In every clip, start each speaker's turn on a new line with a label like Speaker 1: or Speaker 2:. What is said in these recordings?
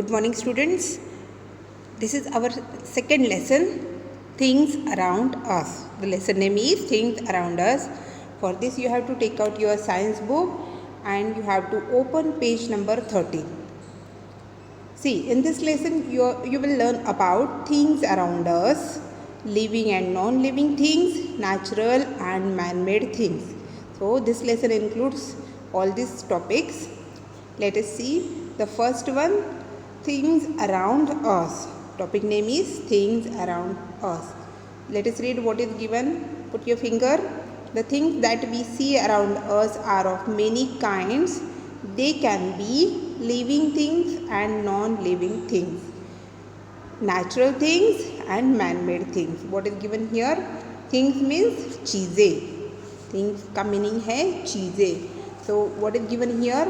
Speaker 1: Good morning, students. This is our second lesson, Things Around Us. The lesson name is Things Around Us. For this, you have to take out your science book and you have to open page number 13. See, in this lesson, you will learn about things around us, living and non-living things, natural and man-made things. So, this lesson includes all these topics. Let us see the first one, things around us. Topic name is things around us. Let us read what is given. Put your finger. The things that we see around us are of many kinds. They can be living things and non-living things, natural things and man-made things. What is given here? Things means चीज़ें. Things का meaning है चीज़ें. So what is given here?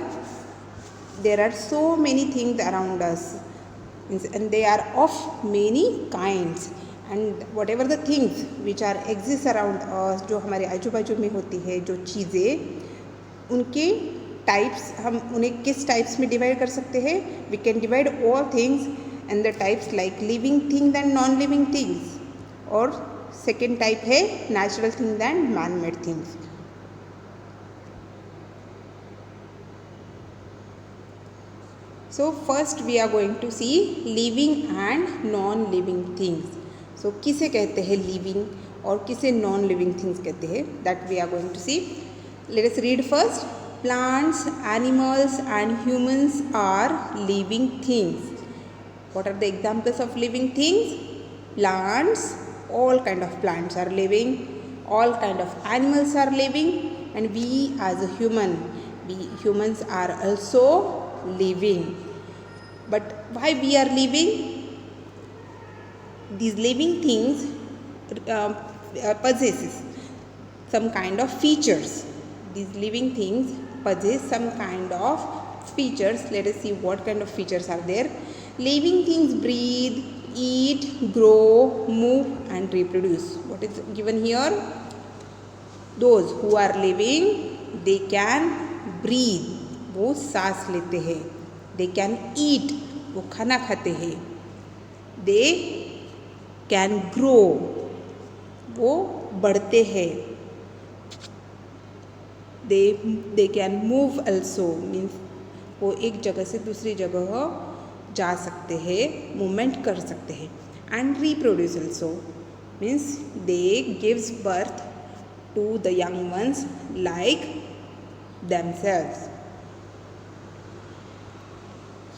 Speaker 1: There are so many things around us, and they are of many kinds. And whatever the things which are exist around us, जो हमारे आजू बाजू में होती है, जो चीज़ें, उनके टाइप्स हम उन्हें किस टाइप्स में डिवाइड कर सकते हैं? We can divide all things and the types like living things and non living things, और सेकेंड टाइप है natural things and man made things. So first we are going to see living and non-living things. So किसे कहते हैं living और किसे non-living things कहते हैं, that we are going to see. Let us read first. Plants, animals and humans are living things. What are the examples of living things? Plants, all kind of plants are living, all kind of animals are living, and we as a humans are also living. But why we are living? These living things possesses some kind of features. These living things possess some kind of features. Let us see what kind of features are there. Living things breathe, eat, grow, move and reproduce. What is given here? Those who are living, they can breathe, वो सांस लेते हैं. They can eat, वो खाना खाते हैं. They can grow, वो बढ़ते हैं. They can move also, means वो एक जगह से दूसरी जगह जा सकते हैं, मूवमेंट कर सकते हैं. And reproduce also, means they gives birth to the young ones like themselves.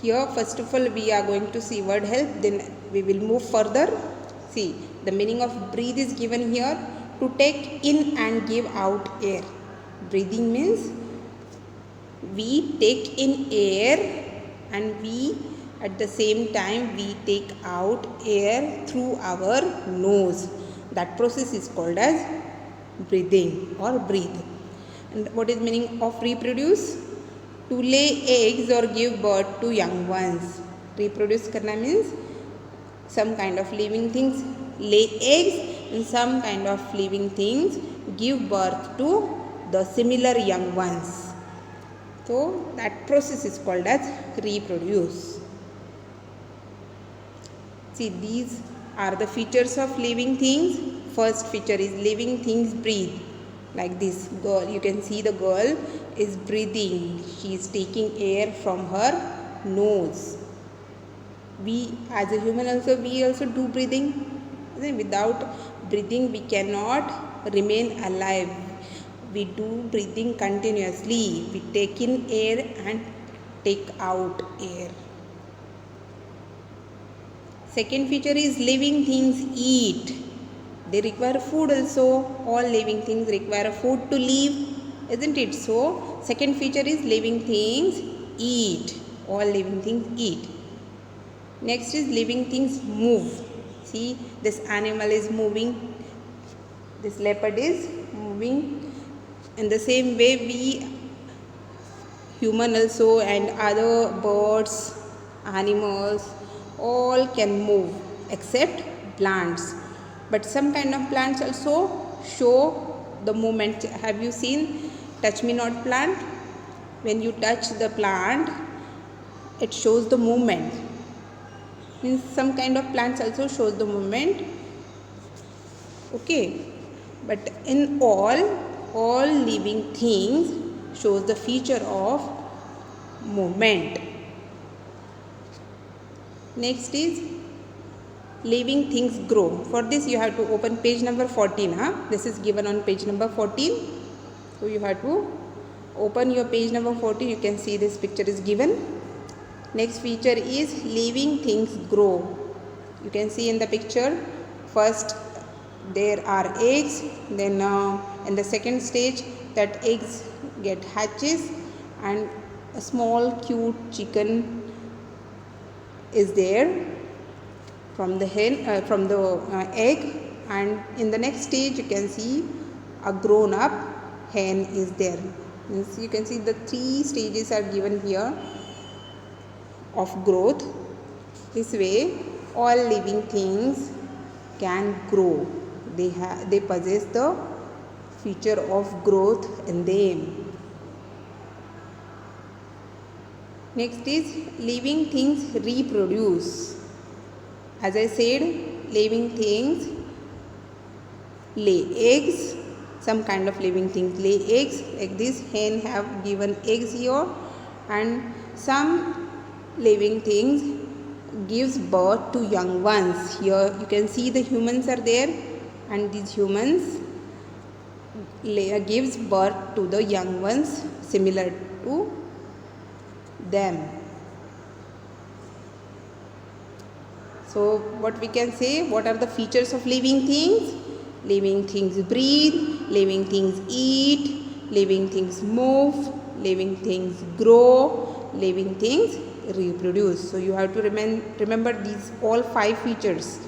Speaker 1: Here first of all we are going to see word help, then we will move further. See, the meaning of breathe is given here, to take in and give out air. Breathing means we take in air and we at the same time we take out air through our nose. That process is called as breathing or breathe. And what is meaning of reproduce? To lay eggs or give birth to young ones. Reproduce करना means some kind of living things lay eggs and some kind of living things give birth to the similar young ones. So that process is called as reproduce. See, these are the features of living things. First feature is living things breathe. Like this girl, you can see the girl is breathing. She is taking air from her nose. We as a human also, we also do breathing. Without breathing we cannot remain alive. We do breathing continuously. We take in air and take out air. Second feature is living things eat. They require food also. All living things require food to live, isn't it? So second feature is living things eat. All living things eat. Next is living things move. See, this animal is moving. This leopard is moving. In the same way we human also and other birds, animals, all can move except plants. But some kind of plants also show the movement. Have you seen touch me not plant? When you touch the plant, it shows the movement. means some kind of plants also shows the movement. Okay, but in all living things shows the feature of movement. Next is living things grow. For this you have to open page number 14. This is given on page number 14. So you have to open your page number 14. You can see this picture is given. Next feature is living things grow. You can see in the picture, first there are eggs, then in the second stage that eggs get hatches and a small cute chicken is there from the hen from the egg, and in the next stage you can see a grown up hen is there. Means you can see the 3 stages are given here of growth. This way all living things can grow. They possess the feature of growth in them. Next is living things reproduce. As I said, living things lay eggs. Some kind of living things lay eggs. Like this hen have given eggs here, and some living things gives birth to young ones. Here you can see the humans are there, and these humans gives birth to the young ones similar to them. So what we can say, what are the features of living things? Living things breathe, living things eat, living things move, living things grow, living things reproduce. So you have to remember these all 5 features.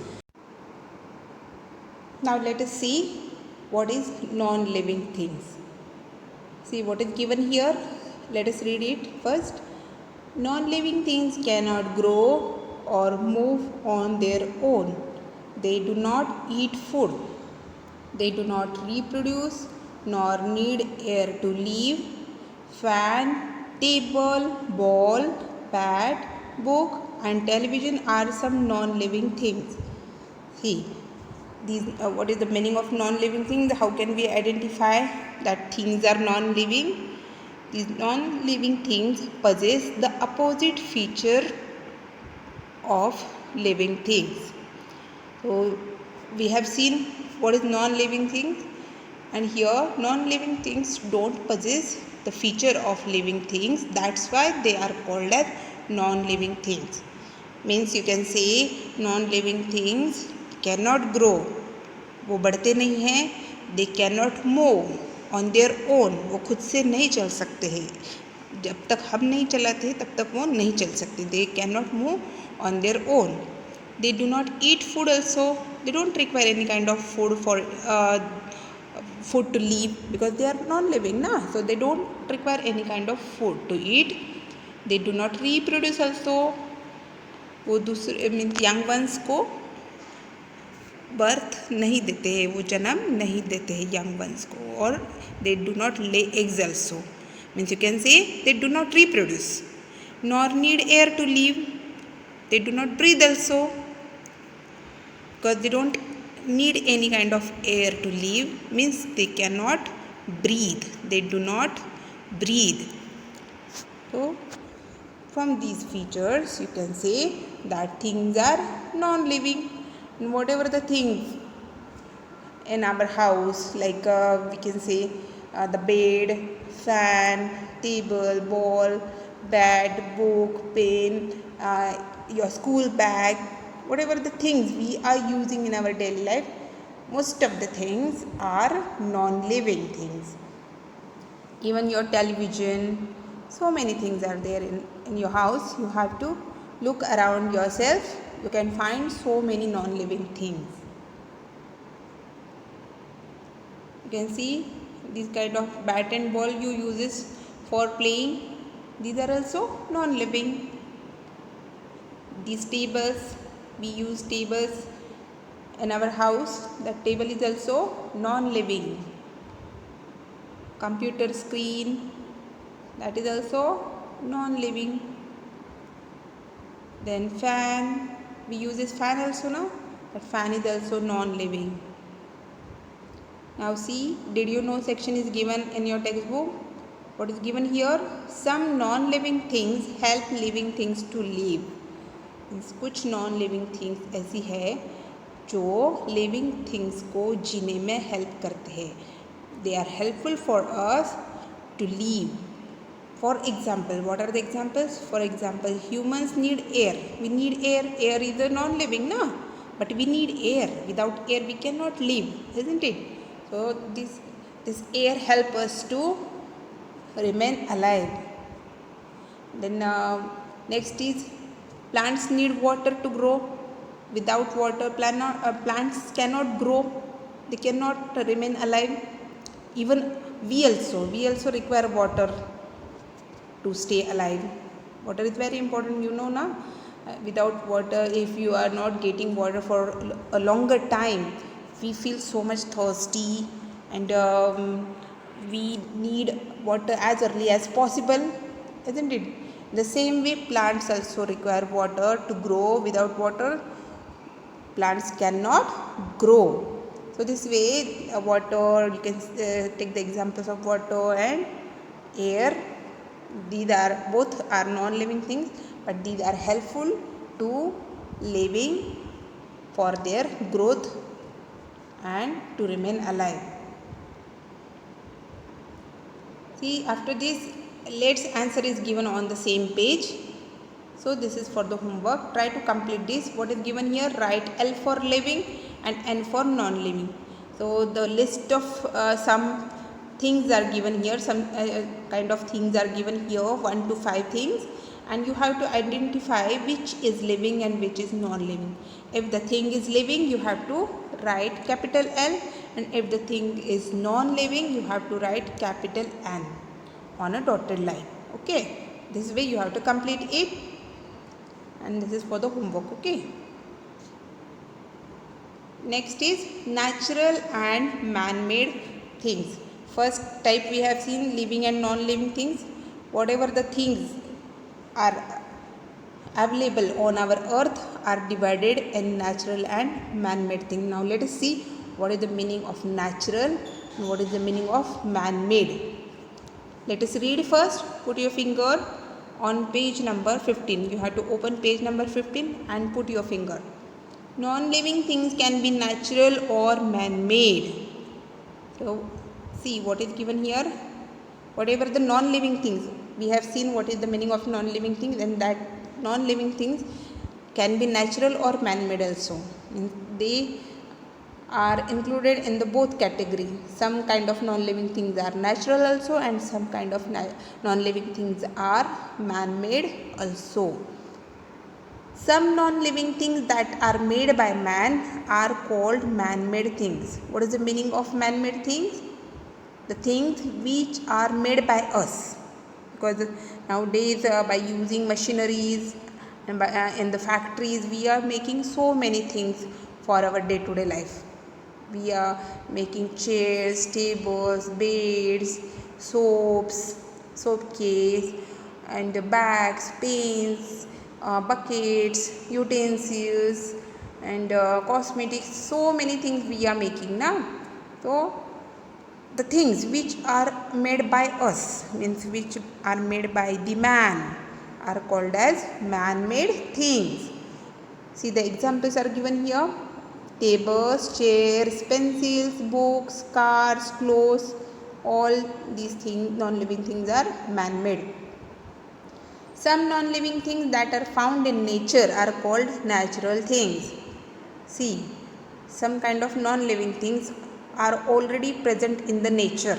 Speaker 1: Now let us see what is non-living things. See what is given here. Let us read it first. Non-living things cannot grow or move on their own. They do not eat food. They do not reproduce nor need air to live. Fan, table, ball, bat, book and television are some non-living things. See, these what is the meaning of non-living things? How can we identify that things are non-living? These non-living things possess the opposite feature of living things. So we have seen what is non-living things, and here non-living things don't possess the feature of living things. That's why they are called as non-living things. Means you can say non-living things cannot grow. वो बढ़ते नहीं हैं. They cannot move on their own. वो खुद से नहीं चल सकते हैं. जब तक हम नहीं चलाते तब तक वो नहीं चल सकते. They cannot move on their own. They do not eat food also. They don't require any kind of food for food to live, because they are non-living na. So they don't require any kind of food to eat. They do not reproduce also. वो दूसरे means young ones को birth नहीं देते हैं, वो जन्म नहीं देते हैं यंग वंस को. और they do not lay eggs also. Means you can say they do not reproduce nor need air to live. They do not breathe also, because they don't need any kind of air to live. Means they cannot breathe. They do not breathe. So from these features you can say that things are non-living. And whatever the things in our house, like we can say the bed, fan, table, ball, bat, book, pen, your school bag, whatever the things we are using in our daily life, most of the things are non-living things. Even your television, so many things are there in your house. You have to look around yourself. You can find so many non-living things. You can see this kind of bat and ball you uses for playing. These are also non-living. These tables, we use tables in our house. That table is also non-living. Computer screen, that is also non-living. Then fan, We use this fan also now. But fan is also non-living. Now see, did you know section is given in your textbook? What is given here? Some non-living things help living things to live. कुछ non living things ऐसी है जो living things को जीने में help करते हैं. They are helpful for us to live. For example, what are the examples? For example, humans need air. We need air. Air is a non-living, no? But we need air. Without air, we cannot live, isn't it? So this air helps us to remain alive. Then next is plants need water to grow. Without water, plants cannot grow. They cannot remain alive. Even we also require water to stay alive. Water is very important, you know na. Without water, if you are not getting water for a longer time, we feel so much thirsty, and we need water as early as possible, isn't it? The same way, plants also require water to grow. Without water, plants cannot grow. So this way, water, you can take the examples of water and air. These are both are non-living things, but these are helpful to living for their growth and to remain alive. See, after this, let's answer is given on the same page. So this is for the homework. Try to complete this. What is given here? Write L for living and N for non-living. So the list of some things are given here, some kind of things are given here, 1 to 5 things, and you have to identify which is living and which is non-living. If the thing is living, you have to write capital L, and if the thing is non-living, you have to write capital N on a dotted line. Okay, this way you have to complete it, and this is for the homework. Okay, next is natural and man-made things. First type we have seen living and non-living things. Whatever the things are available on our earth are divided in natural and man-made things. Now let us see what is the meaning of natural and what is the meaning of man-made. Let us read first. Put your finger on page number 15. You have to open page number 15 and put your finger. Non-living things can be natural or man-made. So see what is given here. Whatever the non-living things, we have seen what is the meaning of non-living things, and that non-living things can be natural or man-made also. They are included in the both category. Some kind of non-living things are natural also, and some kind of non-living things are man-made also. Some non-living things that are made by man are called man-made things. What is the meaning of man-made things? The things which are made by us, because nowadays by using machineries and in the factories, we are making so many things for our day-to-day life. We are making chairs, tables, beds, soaps, soap case, and bags, pens, buckets, utensils, and cosmetics. So many things we are making now. So the things which are made by us, means which are made by the man, are called as man-made things. See, the examples are given here. Tables, chairs, pencils, books, cars, clothes, all these things, non-living things, are man-made. Some non-living things that are found in nature are called natural things. See, some kind of non-living things are already present in the nature.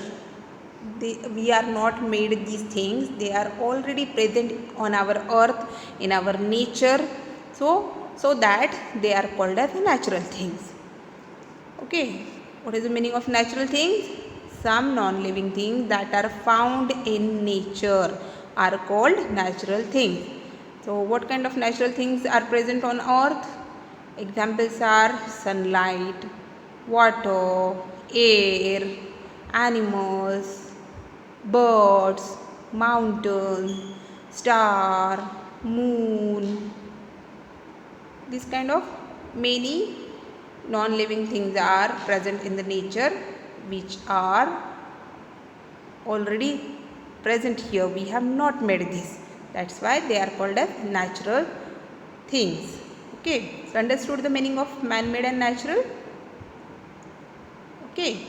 Speaker 1: We are not made these things. They are already present on our earth, in our nature. So that they are called as natural things. Okay, what is the meaning of natural things? Some non-living things that are found in nature are called natural things. So what kind of natural things are present on earth? Examples are sunlight, water, air, animals, birds, mountains, star, moon, this kind of many non-living things are present in the nature which are already present here. We have not made this. That's why they are called as natural things. Okay, so understood the meaning of man-made and natural? Okay,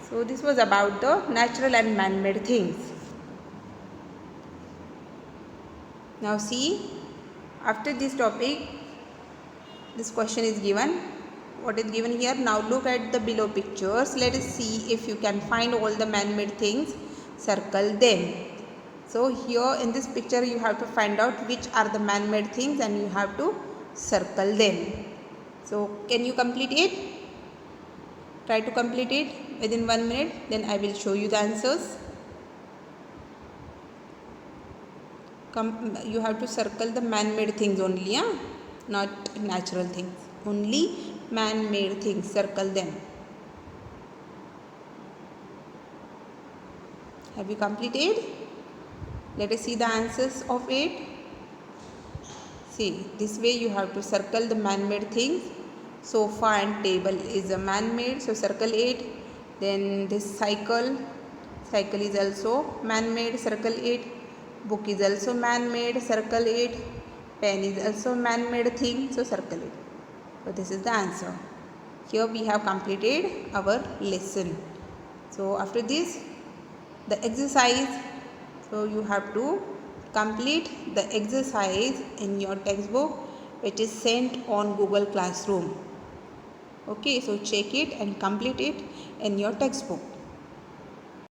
Speaker 1: so this was about the natural and man-made things. Now see, after this topic, this question is given. What is given here? Now look at the below pictures. Let us see if you can find all the man-made things. Circle them. So here in this picture you have to find out which are the man-made things and you have to circle them. So can you complete it? Try to complete it within 1 minute. Then I will show you the answers. You have to circle the man-made things only, yeah? Not natural things. Only man-made things. Circle them. Have you completed? Let us see the answers of it. See, this way you have to circle the man-made things. Sofa and table is a man-made, so circle it. Then this cycle is also man-made, circle it. Book is also man-made, circle it. Pen is also man-made thing, so circle it. So this is the answer. Here we have completed our lesson. So after this, the exercise. So you have to complete the exercise in your textbook, which is sent on Google Classroom. Okay, so check it and complete it in your textbook.